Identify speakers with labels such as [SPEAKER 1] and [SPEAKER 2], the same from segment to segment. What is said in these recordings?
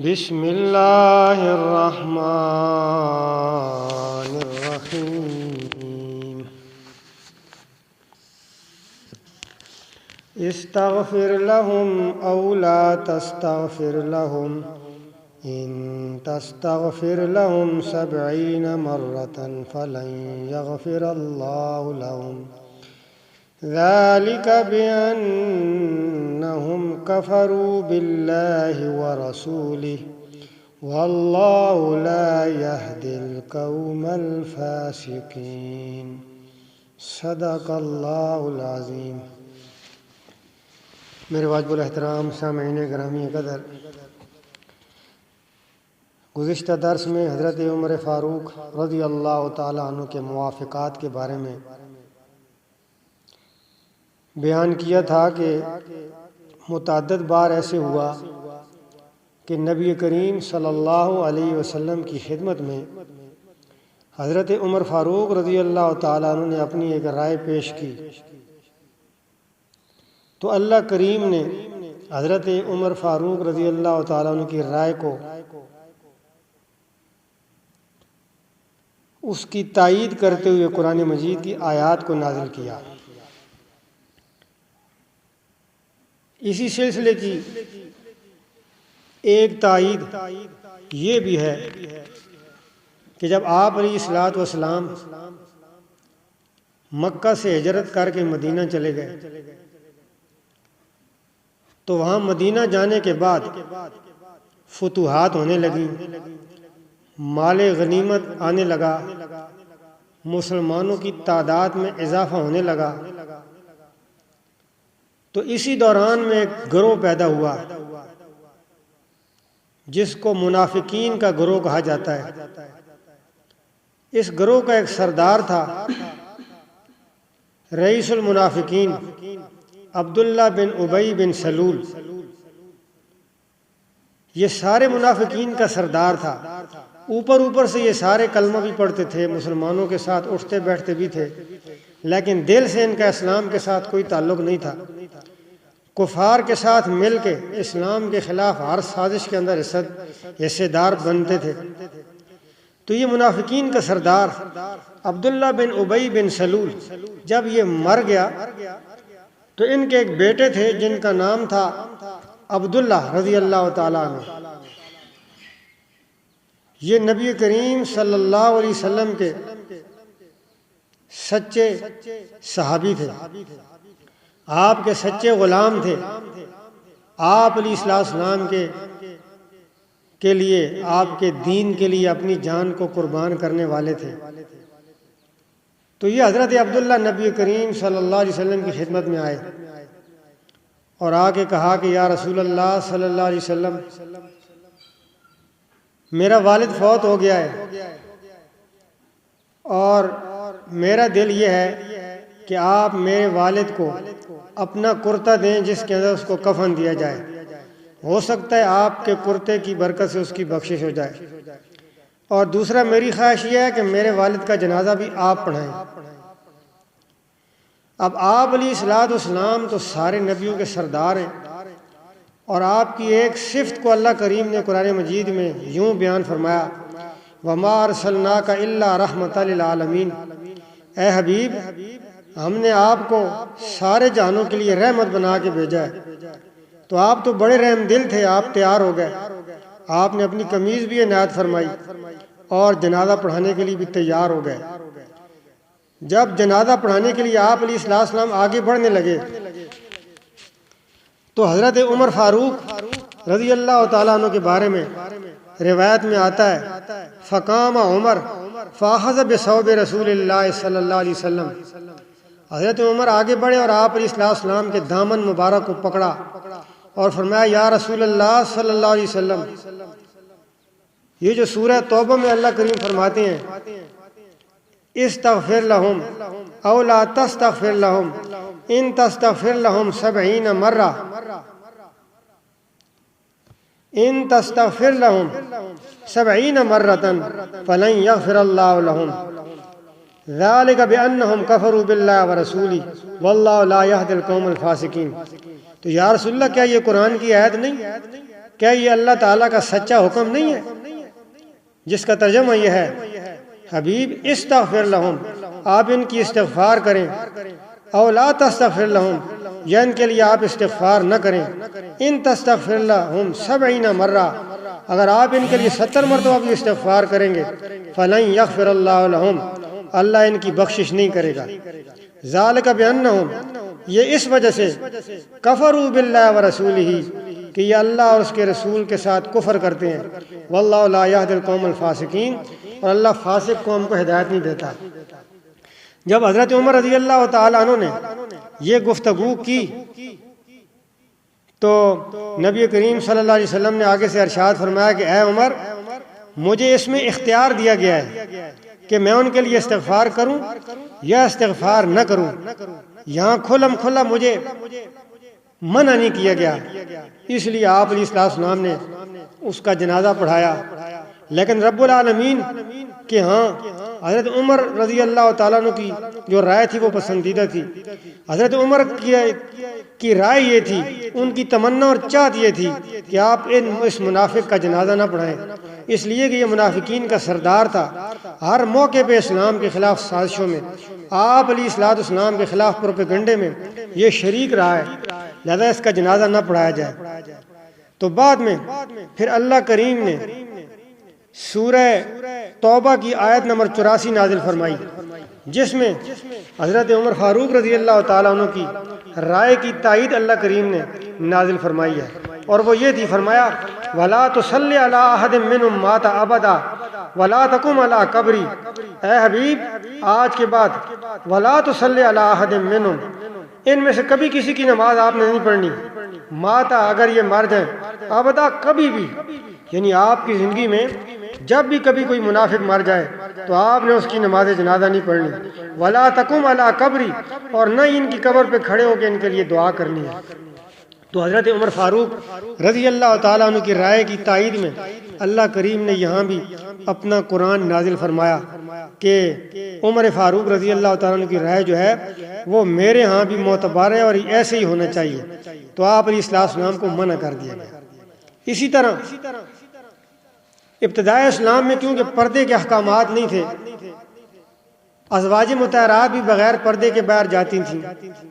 [SPEAKER 1] بسم اللہ الرحمن الرحیم استغفر لهم او لا تستغفر لهم ان تستغفر لهم 70 مرة فلن يغفر الله لهم ذلك بأنهم كفروا بالله ورسوله والله لا يهدي القوم الفاسقين صدق اللہ العظیم۔ میرے واجب الاحترام سامعین گرامی قدر، گزشتہ درس میں حضرت عمر فاروق رضی اللہ تعالیٰ عنہ کے موافقات کے بارے میں بیان کیا تھا کہ متعدد بار ایسے ہوا کہ نبی کریم صلی اللہ علیہ وسلم کی خدمت میں حضرت عمر فاروق رضی اللہ تعالیٰ عنہ نے اپنی ایک رائے پیش کی، تو اللہ کریم نے حضرت عمر فاروق رضی اللہ تعالیٰ عنہ کی رائے کو اس کی تائید کرتے ہوئے قرآن مجید کی آیات کو نازل کیا۔ اسی سلسلے کی ایک تائید یہ بھی ہے کہ جب آپ علیہ الصلوۃ والسلام مکہ سے ہجرت کر کے مدینہ چلے گئے تو وہاں مدینہ جانے کے بعد فتوحات ہونے لگی، مال غنیمت آنے لگا، مسلمانوں کی تعداد میں اضافہ ہونے لگا۔ تو اسی دوران میں ایک گروہ پیدا ہوا جس کو منافقین کا گروہ کہا جاتا ہے۔ اس گروہ کا ایک سردار تھا رئیس المنافقین عبداللہ بن ابی بن سلول۔ یہ سارے منافقین کا سردار تھا۔ اوپر سے یہ سارے کلمہ بھی پڑھتے تھے، مسلمانوں کے ساتھ اٹھتے بیٹھتے بھی تھے، لیکن دل سے ان کا اسلام کے ساتھ کوئی تعلق نہیں تھا۔ کفار کے ساتھ مل کے اسلام کے خلاف ہر سازش کے اندر حصے دار بنتے تھے۔ تو یہ منافقین کا سردار عبداللہ بن ابی بن سلول جب یہ مر گیا تو ان کے ایک بیٹے تھے جن کا نام تھا عبداللہ رضی اللہ تعالیٰ عنہ۔ یہ نبی کریم صلی اللہ علیہ وسلم کے سچے صحابی تھے، آپ کے سچے غلام تھے، آپ علیہ السلام کے لیے، آپ کے دین کے لیے اپنی جان کو قربان کرنے والے تھے۔ تو یہ حضرت عبداللہ نبی کریم صلی اللہ علیہ وسلم کی خدمت میں آئے اور آ کے کہا کہ یا رسول اللہ صلی اللہ علیہ وسلم، میرا والد فوت ہو گیا ہے اور میرا دل یہ ہے کہ آپ میرے والد کو اپنا کرتا دیں جس کے اندر اس کو کفن دیا جائے، ہو سکتا ہے آپ کے کرتے کی برکت سے اس کی بخشش ہو جائے، اور دوسرا میری خواہش یہ ہے کہ میرے والد کا جنازہ بھی آپ پڑھائیں۔ اب آپ علیہ الصلوۃ والسلام تو سارے نبیوں کے سردار ہیں، اور آپ کی ایک صفت کو اللہ کریم نے قرآن مجید میں یوں بیان فرمایا، وَمَا أَرْسَلْنَاكَ إِلَّا رَحْمَةً لِلْعَالَمِينَ، اے حبیب ہم نے آپ کو سارے جہانوں کے لیے رحمت بنا کے بھیجا ہے۔ تو آپ تو بڑے رحم دل تھے، آپ تیار ہو گئے، آپ نے اپنی قمیض بھی عنایت فرمائی اور جنازہ پڑھانے کے لیے بھی تیار ہو گئے۔ جب جنازہ پڑھانے کے لیے آپ علیہ السلام آگے بڑھنے لگے تو حضرت عمر فاروق رضی اللہ تعالیٰ عنہ کے بارے میں روایت میں آتا ہے، فقام عمر فاخذ بثوب رسول اللہ صلی اللہ علیہ وسلم، حضرت عمر آگے بڑھے اور آپ علیہ السلام کے دامن مبارک کو پکڑا اور فرمایا یا رسول اللہ صلی اللہ علیہ وسلم۔ یہ جو سورہ توبہ میں اللہ کریم فرماتے ہیں استغفر لهم او لا تستغفر لهم ان تستغفر لهم 70 مرة ان تستغفر لهم 70 مرة فلن يغفر الله لهم ذلك بأنهم كفروا بالله ورسوله والله لا يهدي القوم الفاسقين۔ تو یا رسول اللہ کیا یہ قرآن کی آیت نہیں؟ کیا یہ اللہ تعالیٰ کا سچا حکم نہیں ہے؟ جس کا ترجمہ یہ ہے حبیب استغفر لہم، آپ ان کی استغفار کریں، او لا تستغفر لہم، یا ان کے لیے آپ استغفار نہ کریں، ان تستغفر لہم 70 مرہ، اگر آپ ان کے لیے 70 مرتبہ بھی استغفار کریں گے فلن یغفر اللہ لہم، اللہ ان کی بخشش نہیں کرے گا۔ ذالک بانہم، یہ اس وجہ سے کفروا باللہ ورسولہ کہ یہ اللہ اور اس کے رسول کے ساتھ کفر کرتے ہیں، واللہ لا یہدی القوم الفاسقین، اور اللہ فاسق قوم کو ہدایت نہیں دیتا۔ جب حضرت عمر رضی اللہ تعالیٰ عنہ نے یہ گفتگو کی تو نبی کریم صلی اللہ علیہ وسلم نے آگے سے ارشاد فرمایا کہ اے عمر، مجھے اس میں اختیار دیا گیا ہے کہ میں ان کے لیے استغفار کروں یا استغفار نہ کروں، یہاں کھلم کھلا مجھے منع نہیں کیا گیا، اس لیے آپ علیہ السلام نے اس کا جنازہ پڑھایا۔ لیکن رب العالمین کہ ہاں حضرت عمر رضی اللہ تعالیٰ عنہ کی جو رائے تھی وہ پسندیدہ تھی، حضرت عمر کی رائے یہ تھی، ان کی تمنا اور چاہت یہ تھی کہ آپ اس منافق کا جنازہ نہ پڑھائیں، اس لیے کہ یہ منافقین کا سردار تھا، ہر موقع پہ اسلام کے خلاف سازشوں میں، آپ علیہ السلام کے خلاف پروپیگنڈے میں یہ شریک رہا ہے، لہذا اس کا جنازہ نہ پڑھایا جائے۔ تو بعد میں پھر اللہ کریم نے سورہ توبہ کی آیت نمبر 84 نازل فرمائی، جس میں حضرت عمر فاروق رضی اللہ تعالیٰ عنہ کی رائے کی تائید اللہ کریم نے نازل فرمائی ہے، اور وہ یہ تھی، فرمایا وَلَا تُصَلِّ عَلَىٰ أَحَدٍ مِّنْهُمْ مَاتَ أَبَدًا وَلَا تَقُمْ عَلَىٰ قَبْرِهِ، اے حبیب آج کے بعد وَلَا تُصَلِّ عَلَىٰ أَحَدٍ مِّنْهُمْ، ان میں سے کبھی کسی کی نماز آپ نے نہیں پڑھنی، ماتا اگر یہ مر جائیں، ابدا کبھی بھی، یعنی آپ کی زندگی میں جب بھی کبھی کوئی منافق مر جائے تو آپ نے اس کی نماز جنازہ نہیں پڑھنی، ولا تقم علی قبری، اور نہ ان کی قبر پہ کھڑے ہو کے ان کے لیے دعا کرنی ہے۔ تو حضرت عمر فاروق رضی اللہ تعالیٰ عنہ کی رائے کی تائید میں اللہ کریم نے یہاں بھی اپنا قرآن نازل فرمایا کہ عمر فاروق رضی اللہ تعالیٰ عنہ کی رائے جو ہے وہ میرے ہاں بھی معتبر ہے اور ایسے ہی ہونا چاہیے، تو آپ علیہ السلام کو منع کر دیا گیا۔ اسی طرح ابتدائے اسلام میں کیونکہ پردے کے احکامات نہیں تھے، ازواج مطہرات بھی بغیر پردے کے باہر جاتی تھیں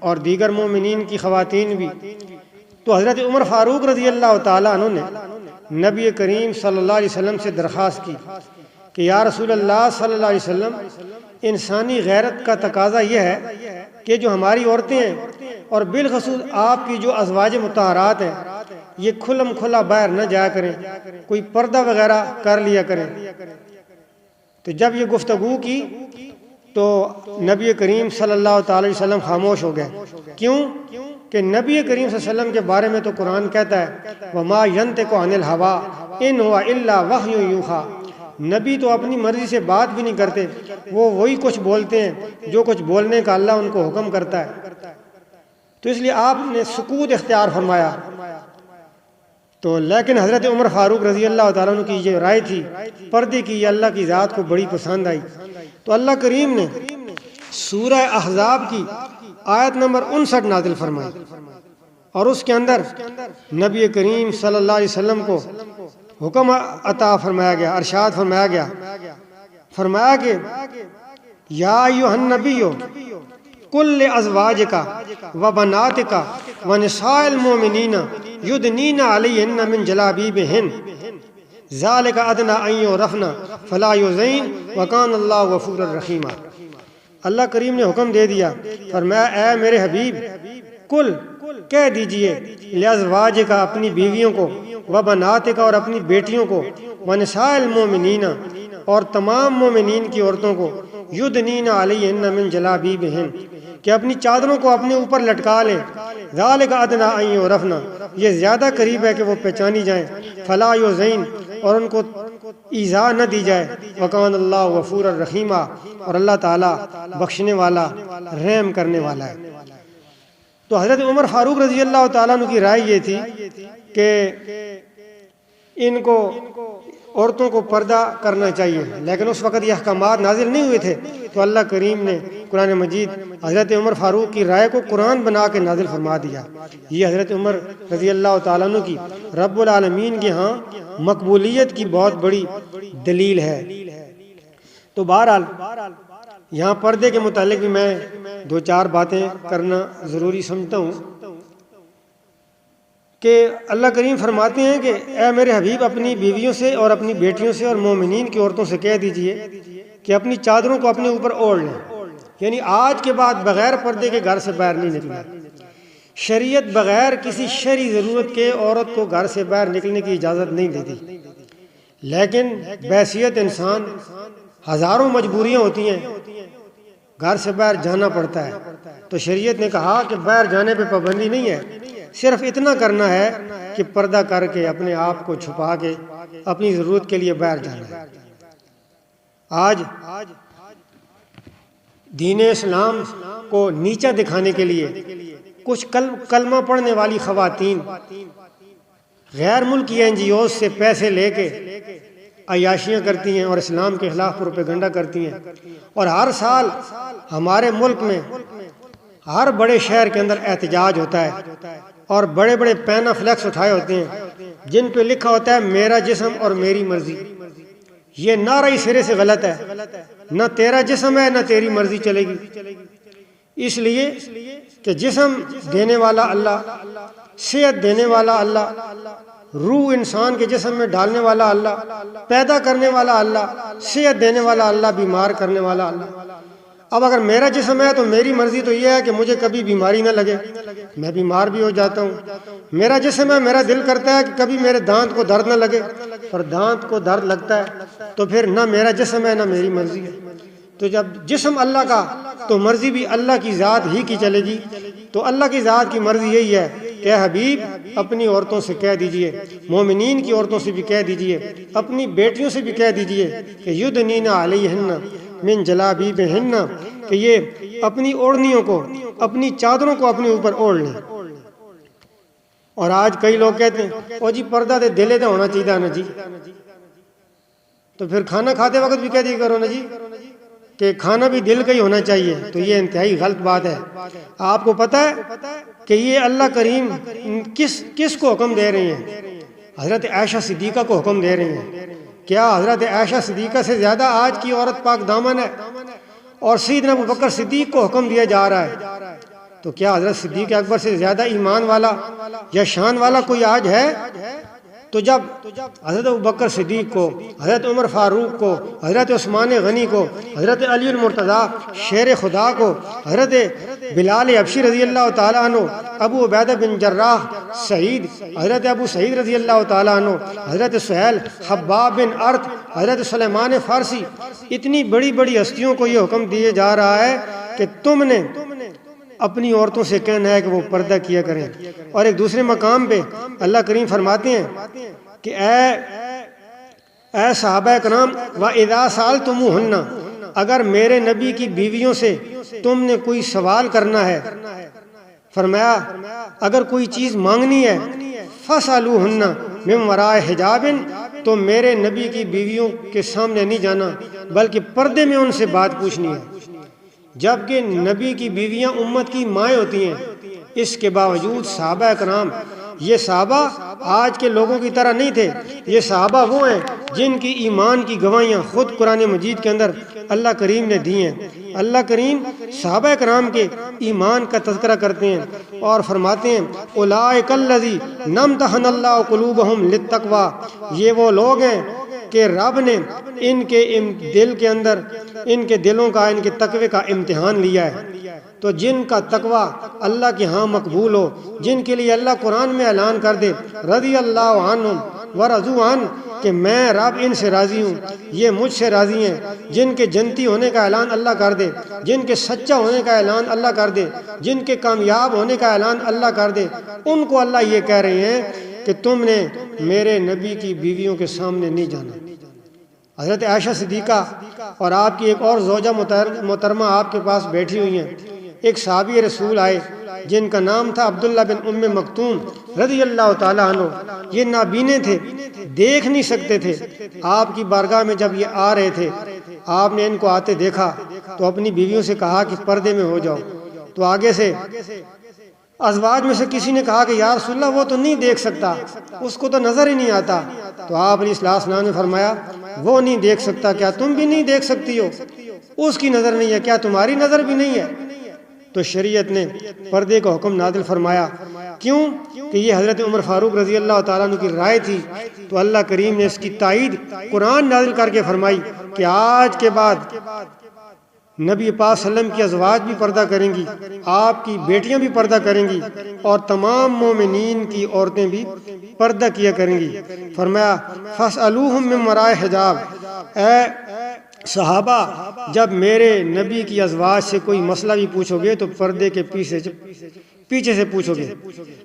[SPEAKER 1] اور دیگر مومنین کی خواتین بھی، تو حضرت عمر فاروق رضی اللہ تعالیٰ عنہ نے نبی کریم صلی اللہ علیہ وسلم سے درخواست کی کہ یا رسول اللہ صلی اللہ علیہ وسلم، انسانی غیرت کا تقاضا یہ ہے کہ جو ہماری عورتیں ہیں اور بالخصوص آپ کی جو ازواج مطہرات ہیں یہ کھلم کھلا باہر نہ جایا کریں، کوئی پردہ وغیرہ کر لیا کریں۔ تو جب یہ گفتگو کی تو نبی کریم صلی اللہ تعالی وسلم خاموش ہو گئے، کیوں کہ نبی کریم صلی اللہ علیہ وسلم کے بارے میں تو قرآن کہتا ہے وَمَا يَنْتِقُ عَنِ الْهَوَىٰ إِنْ هُوَ إِلَّا وَحْيٌ يُوحَىٰ، نبی تو اپنی مرضی سے بات بھی نہیں کرتے، وہ وہی کچھ بولتے ہیں جو کچھ بولنے کا اللہ ان کو حکم کرتا ہے۔ تو اس لیے آپ نے سکوت اختیار فرمایا۔ تو لیکن حضرت عمر فاروق رضی اللہ تعالیٰ عنہ کی یہ رائے تھی پردے کی، یہ اللہ کی ذات کو بڑی پسند آئی، تو اللہ کریم نے سورہ احزاب کی آیت نمبر 59 نازل فرمائی، اور اس کے اندر نبی کریم صلی اللہ علیہ وسلم کو حکم عطا فرمایا گیا، ارشاد فرمایا گیا، فرمایا کہ یا ایھا النبی قل لازواجک وبناتک ونساء المؤمنین یدنین علیہن من جلابیبہن ذالک ادنی ان یعرفن فلا یؤذین وکان اللہ غفورا رحیما۔ اللہ کریم نے حکم دے دیا، فرمایا اے میرے حبیب کل کہہ دیجئے لازواجک اپنی بیویوں کو، وبناتک اور اپنی بیٹیوں کو، ونساء المؤمنین اور تمام مومنین کی عورتوں کو، یدنین علیہن من جلابیبہن کہ اپنی چادروں کو اپنے اوپر لٹکا لیں، ذالک ادنی ان یعرفن یہ زیادہ قریب ہے کہ وہ پہچانی جائیں، فلا یؤذین اور ان کو ایذا نہ دی جائے، وکان اللہ غفورا رحیما اور اللہ تعالی بخشنے والا رحم کرنے والا ہے۔ تو حضرت عمر فاروق رضی اللہ تعالیٰ عنہ کی رائے یہ تھی کہ ان کو عورتوں کو پردہ کرنا چاہیے، لیکن اس وقت یہ احکامات نازل نہیں ہوئے تھے، تو اللہ کریم نے قرآن مجید حضرت عمر فاروق کی رائے کو قرآن بنا کے نازل فرما دیا۔ یہ حضرت عمر رضی اللہ تعالیٰ عنہ کی رب العالمین کے ہاں مقبولیت کی بہت بڑی دلیل ہے۔ تو بہرحال یہاں پردے کے متعلق بھی میں دو چار باتیں کرنا ضروری سمجھتا ہوں کہ اللہ کریم فرماتے ہیں کہ اے میرے حبیب اپنی بیویوں سے اور اپنی بیٹیوں سے اور مومنین کی عورتوں سے کہہ دیجئے کہ اپنی چادروں کو اپنے اوپر اوڑھ لیں، یعنی آج کے بعد بغیر پردے کے گھر سے باہر نہیں نکلنا۔ شریعت بغیر کسی شرعی ضرورت کے عورت کو گھر سے باہر نکلنے کی اجازت نہیں دیتی، لیکن بحیثیت انسان ہزاروں مجبوریاں ہوتی ہیں، گھر سے باہر جانا پڑتا ہے، تو شریعت نے کہا کہ باہر جانے پہ پابندی نہیں ہے، صرف اتنا کرنا ہے کہ پردہ کر کے اپنے آپ کو چھپا کے اپنی ضرورت کے لیے باہر جانا ہے۔ آج دین اسلام کو نیچا دکھانے کے لیے کچھ کلمہ پڑھنے والی خواتین غیر ملکی NGOs سے پیسے لے کے عیاشیاں کرتی ہیں اور اسلام کے خلاف پروپیگنڈا کرتی ہیں، اور ہر سال ہمارے ملک میں ہر بڑے شہر کے اندر احتجاج ہوتا ہے اور بڑے بڑے پینا فلیکس اٹھائے ہوتے ہیں جن پہ لکھا ہوتا ہے میرا جسم اور میری مرضی۔ یہ نعرہ ہی سرے سے غلط ہے، نہ تیرا جسم ہے نہ تیری مرضی چلے گی، اس لیے کہ جسم دینے والا اللہ، صحت دینے والا اللہ، روح انسان کے جسم میں ڈالنے والا اللہ، پیدا کرنے والا اللہ، صحت دینے والا اللہ، بیمار کرنے والا اللہ۔ اب اگر میرا جسم ہے تو میری مرضی تو یہ ہے کہ مجھے کبھی بیماری نہ لگے، میں بیمار بھی ہو جاتا ہوں۔ میرا جسم ہے، میرا دل کرتا ہے کہ کبھی میرے دانت کو درد نہ لگے، اور دانت کو درد لگتا ہے، تو پھر نہ میرا جسم ہے نہ میری مرضی ہے۔ تو جب جسم اللہ کا تو مرضی بھی اللہ کی ذات ہی کی چلے گی۔ تو اللہ کی ذات کی مرضی یہی ہے کہ حبیب اپنی عورتوں سے کہہ دیجئے، مومنین کی عورتوں سے بھی کہہ دیجئے، اپنی بیٹیوں سے بھی کہہ دیجئے کہ یدنین علیہن من جلابیبہن، کہ یہ اپنی اوڑھنیوں کو، اپنی چادروں کو اپنے اوپر اوڑھ لیں۔ اور آج کئی لوگ کہتے ہیں او جی پردہ تے دلے تے ہونا چاہیے نا جی، تو پھر کھانا کھاتے وقت بھی کہہ دیا کرو نا جی کہ کھانا بھی دل کا ہی ہونا چاہیے، تو یہ انتہائی غلط بات ہے۔ آپ کو پتہ ہے کہ یہ اللہ کریم کس کو حکم دے رہے ہیں؟ حضرت عائشہ صدیقہ کو حکم دے رہے ہیں۔ کیا حضرت عائشہ صدیقہ سے زیادہ آج کی عورت پاک دامن ہے؟ اور سیدنا ابوبکر صدیق کو حکم دیا جا رہا ہے، تو کیا حضرت صدیق اکبر سے زیادہ ایمان والا یا شان والا کوئی آج ہے؟ تو جب حضرت ابوبکر صدیق کو، حضرت عمر فاروق کو، حضرت عثمان غنی کو، حضرت علی المرتضیٰ شیر خدا کو، حضرت بلال حبشی رضی اللہ تعالیٰ عنہ، ابو عبیدہ بن جراح سعید، حضرت ابو سعید رضی اللہ تعالیٰ عنہ، حضرت سہیل، خباب بن ارت، حضرت سلیمان فارسی، اتنی بڑی بڑی ہستیوں کو یہ حکم دیا جا رہا ہے کہ تم نے اپنی عورتوں سے کہنا ہے کہ وہ پردہ کیا کریں۔ اور ایک دوسرے مقام پہ اللہ کریم فرماتے ہیں کہ اے صحابہ کرام وَإِذَا سَأَلْتُمُوهُنَّ، اگر میرے نبی کی بیویوں سے تم نے کوئی سوال کرنا ہے، فرمایا اگر کوئی چیز مانگنی ہے فَاسْأَلُوهُنَّ مِنْ وَرَاءِ حِجَابٍ، تو میرے نبی کی بیویوں کے سامنے نہیں جانا بلکہ پردے میں ان سے بات پوچھنی ہے۔ جبکہ نبی کی بیویاں امت کی مائیں ہوتی ہیں، اس کے باوجود صحابہ کرام، یہ صحابہ آج کے لوگوں کی طرح نہیں تھے، یہ صحابہ وہ ہیں جن کی ایمان کی گواہیاں خود قرآن مجید کے اندر اللہ کریم نے دی ہیں۔ اللہ کریم صحابہ کرام کے ایمان کا تذکرہ کرتے ہیں اور فرماتے ہیں اولئک الذین امتحن اللہ قلوبہم للتقوی، یہ وہ لوگ ہیں کہ رب نے ان کے دل کے اندر، ان کے دلوں کا، ان کے تقوی کا امتحان لیا ہے۔ تو جن کا تقوی اللہ کے ہاں مقبول ہو، جن کے لیے اللہ قرآن میں اعلان کر دے رضی اللہ عنہم ورضوا عنہ، کہ میں رب ان سے راضی ہوں، یہ مجھ سے راضی ہیں، جن کے جنتی ہونے کا اعلان اللہ کر دے، جن کے سچا ہونے کا اعلان اللہ کر دے، جن کے کامیاب ہونے کا اعلان اللہ کر دے، ان کو اللہ یہ کہہ رہے ہیں کہ تم نے میرے نبی کی بیویوں کے سامنے نہیں جانا۔ حضرت عائشہ صدیقہ اور آپ کی ایک اور زوجہ محترمہ آپ کے پاس بیٹھی ہوئی ہیں، ایک صحابی رسول آئے جن کا نام تھا عبداللہ بن ام مکتوم رضی اللہ تعالیٰ عنہ. یہ نابینے تھے، دیکھ نہیں سکتے تھے. آپ کی بارگاہ میں جب یہ آ رہے تھے، آپ نے ان کو آتے دیکھا تو اپنی بیویوں سے کہا کہ پردے میں ہو جاؤ. تو آگے سے ازواج میں سے کسی نے کہا کہ یا رسول اللہ وہ تو نہیں دیکھ سکتا، اس کو تو نظر ہی نہیں آتا. تو آپ علیہ السلام نے فرمایا وہ نہیں دیکھ سکتا، کیا تم بھی نہیں دیکھ سکتی ہو؟ اس کی نظر نہیں ہے، کیا تمہاری نظر بھی نہیں ہے؟ تو شریعت نے پردے کا حکم نازل فرمایا. کیوں کہ یہ حضرت عمر فاروق رضی اللہ تعالیٰ عنہ کی رائے تھی. تو اللہ کریم نے اس کی تائید قرآن نازل کر کے فرمائی کہ آج کے بعد نبی پاک صلی اللہ علیہ وسلم کی ازواج بھی پردہ کریں گی، آپ کی بیٹیاں بھی پردہ کریں گی، اور تمام مومنین کی عورتیں بھی پردہ کیا کریں گی. فرمایا فَاسْأَلُوهُم مِّن وَرَاءِ حِجَاب، اے صحابہ جب میرے نبی کی ازواج سے کوئی مسئلہ بھی پوچھو گے تو پردے کے پیچھے سے پوچھو گے.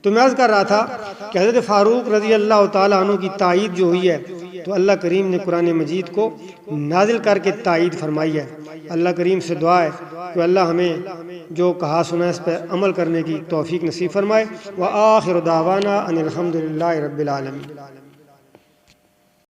[SPEAKER 1] تو میں عرض کر رہا تھا کہ حضرت فاروق رضی اللہ تعالیٰ عنہ کی تائید جو ہوئی ہے تو اللہ کریم نے قرآن مجید کو نازل کر کے تائید فرمائی ہے. اللہ کریم سے دعا ہے کہ اللہ ہمیں جو کہا سنا اس پہ عمل کرنے کی توفیق نصیب فرمائے. وآخر دعوانا ان الحمد للہ رب العالمین.